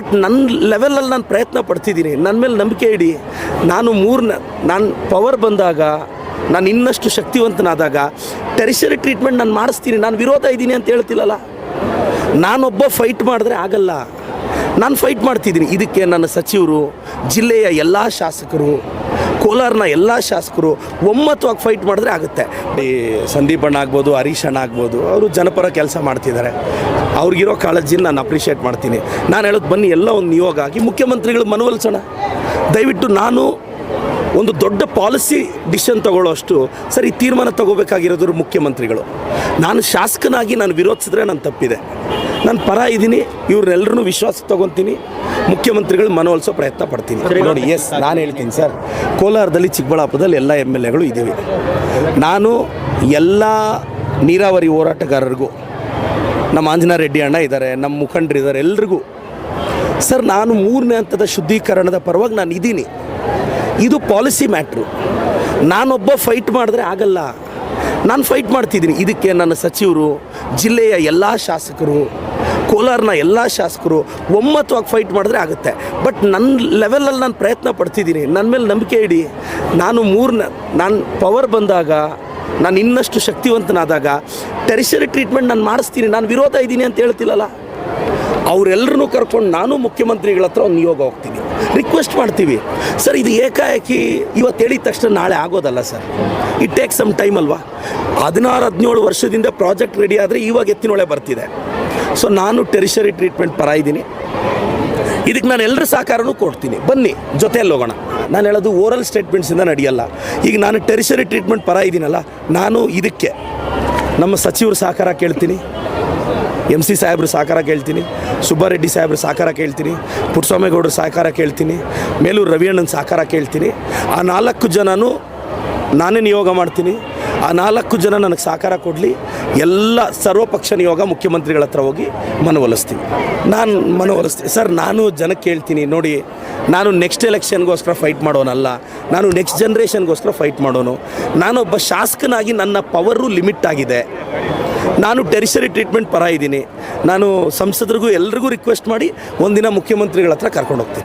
But ನನ್ನ ಲೆವೆಲಲ್ಲಿ ನಾನು ಪ್ರಯತ್ನ ಪಡ್ತಿದ್ದೀನಿ. ನನ್ನ ಮೇಲೆ ನಂಬಿಕೆ ಇಡಿ. ನಾನು ಪವರ್ ಬಂದಾಗ, ನಾನು ಇನ್ನಷ್ಟು ಶಕ್ತಿವಂತನಾದಾಗ ಟೆರಿಷರಿ ಟ್ರೀಟ್ಮೆಂಟ್ ನಾನು ಮಾಡಿಸ್ತೀನಿ. ನಾನು ವಿರೋಧ ಇದ್ದೀನಿ ಅಂತ ಹೇಳ್ತಿಲ್ಲಲ್ಲ. ನಾನೊಬ್ಬ ಫೈಟ್ ಮಾಡಿದ್ರೆ ಆಗಲ್ಲ. ನಾನು ಫೈಟ್ ಮಾಡ್ತಿದ್ದೀನಿ. ಇದಕ್ಕೆ ನನ್ನ ಸಚಿವರು, ಜಿಲ್ಲೆಯ ಎಲ್ಲ ಶಾಸಕರು, ಕೋಲಾರನ ಎಲ್ಲ ಶಾಸಕರು ಒಮ್ಮತವಾಗಿ ಫೈಟ್ ಮಾಡಿದ್ರೆ ಆಗುತ್ತೆ. ಸಂದೀಪ್ ಅಣ್ಣ ಆಗ್ಬೋದು, ಹರೀಶ್ ಅಣ್ಣ ಆಗ್ಬೋದು, ಅವರು ಜನಪರ ಕೆಲಸ ಮಾಡ್ತಿದ್ದಾರೆ. ಅವ್ರಿಗಿರೋ ಕಾಳಜಿನ ನಾನು ಅಪ್ರಿಷಿಯೇಟ್ ಮಾಡ್ತೀನಿ. ನಾನು ಹೇಳೋದು ಬನ್ನಿ ಎಲ್ಲ ಒಂದು ನಿಯೋಗ ಆಗಿ ಮುಖ್ಯಮಂತ್ರಿಗಳು ಮನವೊಲಿಸೋಣ. ದಯವಿಟ್ಟು ನಾನು ಒಂದು ದೊಡ್ಡ ಪಾಲಿಸಿ ಡಿಸಿಷನ್ ತೊಗೊಳ್ಳೋಷ್ಟು ಸರಿ ತೀರ್ಮಾನ ತೊಗೋಬೇಕಾಗಿರೋದು ಮುಖ್ಯಮಂತ್ರಿಗಳು. ನಾನು ಶಾಸಕನಾಗಿ ನಾನು ವಿರೋಧಿಸಿದ್ರೆ ನಾನು ತಪ್ಪಿದೆ. ನಾನು ಪರ ಇದ್ದೀನಿ. ಇವ್ರನ್ನೆಲ್ಲರೂ ವಿಶ್ವಾಸಕ್ಕೆ ತೊಗೊತೀನಿ. ಮುಖ್ಯಮಂತ್ರಿಗಳು ಮನವೊಲಿಸೋ ಪ್ರಯತ್ನ ಪಡ್ತೀನಿ. ನೋಡಿ, ನಾನು ಹೇಳ್ತೀನಿ ಸರ್, ಕೋಲಾರದಲ್ಲಿ, ಚಿಕ್ಕಬಳ್ಳಾಪುರದಲ್ಲಿ ಎಲ್ಲ MLAಗಳು ಇದ್ದೀವಿ. ನಾನು ಎಲ್ಲ ನೀರಾವರಿ ಹೋರಾಟಗಾರರಿಗೂ, ನಮ್ಮ ಆಂಜನೇಯ ರೆಡ್ಡಿ ಅಣ್ಣ ಇದ್ದಾರೆ, ನಮ್ಮ ಮುಖಂಡರಿದ್ದಾರೆ, ಎಲ್ರಿಗೂ ಸರ್, ನಾನು 3ನೇ ಹಂತದ ಶುದ್ಧೀಕರಣದ ಪರವಾಗಿ ನಾನು ಇದ್ದೀನಿ. ಇದು ಪಾಲಿಸಿ ಮ್ಯಾಟ್ರು. ನಾನೊಬ್ಬ ಫೈಟ್ ಮಾಡಿದ್ರೆ ಆಗಲ್ಲ. ನಾನು ಫೈಟ್ ಮಾಡ್ತಿದ್ದೀನಿ. ಇದಕ್ಕೆ ನನ್ನ ಸಚಿವರು, ಜಿಲ್ಲೆಯ ಎಲ್ಲ ಶಾಸಕರು, ಕೋಲಾರನ ಎಲ್ಲ ಶಾಸಕರು ಒಮ್ಮತವಾಗಿ ಫೈಟ್ ಮಾಡಿದ್ರೆ ಆಗುತ್ತೆ. ಬಟ್ ನನ್ನ ಲೆವೆಲಲ್ಲಿ ನಾನು ಪ್ರಯತ್ನ ಪಡ್ತಿದ್ದೀನಿ. ನನ್ನ ಮೇಲೆ ನಂಬಿಕೆ ಇಡಿ. ನಾನು ಪವರ್ ಬಂದಾಗ, ನಾನು ಇನ್ನಷ್ಟು ಶಕ್ತಿವಂತನಾದಾಗ ಟೆರಿಷರಿ ಟ್ರೀಟ್ಮೆಂಟ್ ನಾನು ಮಾಡಿಸ್ತೀನಿ. ನಾನು ವಿರೋಧ ಇದ್ದೀನಿ ಅಂತ ಹೇಳ್ತಿಲ್ಲಲ್ಲ. ಅವರೆಲ್ಲರೂ ಕರ್ಕೊಂಡು ನಾನು ಮುಖ್ಯಮಂತ್ರಿಗಳ ಹತ್ರ ಒಂದು ನಿಯೋಗ ಹೋಗ್ತೀನಿ. ರಿಕ್ವೆಸ್ಟ್ ಮಾಡ್ತೀವಿ ಸರ್. ಇದು ಏಕಾಏಕಿ ಇವತ್ತು ಹೇಳಿದ ತಕ್ಷಣ ನಾಳೆ ಆಗೋದಲ್ಲ sir. It take some time ಅಲ್ವಾ. 16-17 ವರ್ಷದಿಂದ ಪ್ರಾಜೆಕ್ಟ್ ರೆಡಿ ಆದರೆ ಇವಾಗ ಎತ್ತಿನೊಳೆ ಬರ್ತಿದೆ. ಸೊ ನಾನು ಟೆರಿಷರಿ ಟ್ರೀಟ್ಮೆಂಟ್ ಪರ ಇದ್ದೀನಿ. ಇದಕ್ಕೆ ನಾನು ಎಲ್ಲರ ಸಹಕಾರನೂ ಕೊಡ್ತೀನಿ. ಬನ್ನಿ ಜೊತೆಯಲ್ಲಿ ಹೋಗೋಣ. ನಾನು ಹೇಳೋದು ಓರಲ್ ಸ್ಟೇಟ್ಮೆಂಟ್ಸಿಂದ ನಡೆಯಲ್ಲ. ಈಗ ನಾನು ಟೆರಿಷರಿ ಟ್ರೀಟ್ಮೆಂಟ್ ಪರ ಇದ್ದೀನಲ್ಲ, ನಾನು ಇದಕ್ಕೆ ನಮ್ಮ ಸಚಿವರು ಸಹಕಾರ ಕೇಳ್ತೀನಿ, MC ಸಾಹೇಬ್ರು ಸಹಕಾರ ಕೇಳ್ತೀನಿ, ಸುಬ್ಬಾರೆಡ್ಡಿ ಸಾಹೇಬ್ರು ಸಹಕಾರ ಕೇಳ್ತೀನಿ, ಪುಟ್ಟಸ್ವಾಮೇಗೌಡರು ಸಹಕಾರ ಕೇಳ್ತೀನಿ, ಮೇಲೂರು ರವಿಯಣ್ಣನ ಸಹಕಾರ ಕೇಳ್ತೀನಿ. ಆ 4 ಜನನೂ ನಾನೇ ನಿಯೋಗ ಮಾಡ್ತೀನಿ. ಆ 4 ಜನ ನನಗೆ ಸಹಕಾರ ಕೊಡಲಿ. ಎಲ್ಲ ಸರ್ವಪಕ್ಷ ನಿಯೋಗ ಮುಖ್ಯಮಂತ್ರಿಗಳ ಹತ್ರ ಹೋಗಿ ಮನವೊಲಿಸ್ತೀವಿ. ನಾನು ಮನವೊಲಿಸ್ತೀನಿ ಸರ್. ನಾನು ಜನಕ್ಕೆ ಹೇಳ್ತೀನಿ, ನೋಡಿ, ನಾನು ನೆಕ್ಸ್ಟ್ ಎಲೆಕ್ಷನ್ಗೋಸ್ಕರ ಫೈಟ್ ಮಾಡೋನಲ್ಲ. ನಾನು ನೆಕ್ಸ್ಟ್ ಜನ್ರೇಷನ್ಗೋಸ್ಕರ ಫೈಟ್ ಮಾಡೋನು. ನಾನೊಬ್ಬ ಶಾಸಕನಾಗಿ ನನ್ನ ಪವರು ಲಿಮಿಟ್ ಆಗಿದೆ. ನಾನು ಟೆರಿಷರಿ ಟ್ರೀಟ್ಮೆಂಟ್ ಪರ ಇದ್ದೀನಿ. ನಾನು ಸಂಸದರಿಗೂ ಎಲ್ರಿಗೂ ರಿಕ್ವೆಸ್ಟ್ ಮಾಡಿ ಒಂದಿನ ಮುಖ್ಯಮಂತ್ರಿಗಳ ಹತ್ರ ಕರ್ಕೊಂಡು ಹೋಗ್ತೀನಿ.